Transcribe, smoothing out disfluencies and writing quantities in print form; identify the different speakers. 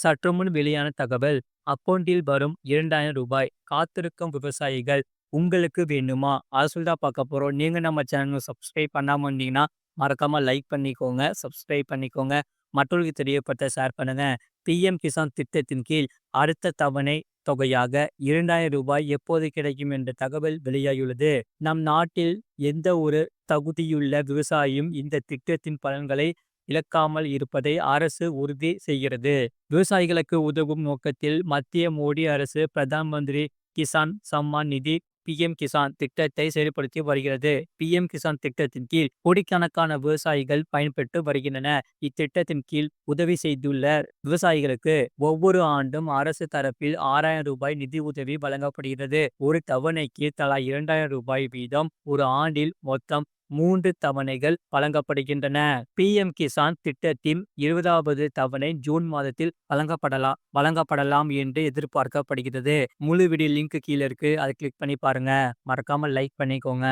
Speaker 1: சற்று முன் வெளியான தகவல். அக்கவுண்டில் வரும் ரூ. 2000 காத்திருக்கும் விவசாயிகள். உங்களுக்கு வேண்டுமா? அரசு தான் பார்க்க போறோம். நீங்க நம்ம சேனல் சப்ஸ்கிரைப் பண்ணாம இருந்தீங்கன்னா, மறக்காம லைக் பண்ணிக்கோங்க, சப்ஸ்கிரைப் பண்ணிக்கோங்க. மற்றவர்களுக்கு தெரியப்படுத்த ஷேர் பண்ணுங்க. பிஎம் கிசான் திட்டத்தின் கீழ் அடுத்த தவணை தொகையாக ரூ. 2000 எப்போது கிடைக்கும் என்ற தகவல் வெளியாகியுள்ளது. நம் நாட்டில் எந்த ஒரு தகுதியுள்ள விவசாயியும் இந்த திட்டத்தின் பலன்களை இழக்காமல் இருப்பதை அரசு உறுதி செய்கிறது. விவசாயிகளுக்கு உதவும் நோக்கத்தில் மத்திய மோடி அரசு பிரதான் மந்திரி கிசான் சம்மான் நிதி பிஎம் கிசான் திட்டத்தை செயல்படுத்தி வருகிறது. பிஎம் கிசான் திட்டத்தின் கீழ் கோடிக்கணக்கான விவசாயிகள் பயன்பெற்று வருகின்றனர். இத்திட்டத்தின் கீழ் உதவி செய்துள்ள விவசாயிகளுக்கு ஒவ்வொரு ஆண்டும் அரசு தரப்பில் ரூ. 6000 நிதி உதவி வழங்கப்படுகிறது. ஒரு தவணைக்கு தலா ரூ. 2000 வீதம் ஒரு ஆண்டில் மொத்தம் 3 தவணைகள் வழங்கப்படுகின்றன. பிஎம் கிசான் திட்டத்தின் 20வது தவணை ஜூன் மாதத்தில் வழங்கப்படலாம் என்று எதிர்பார்க்கப்படுகிறது. முழு வீடியோ லிங்க் கீழே இருக்கு. அதை கிளிக் பண்ணி பாருங்க. மறக்காம லைக் பண்ணிக்கோங்க.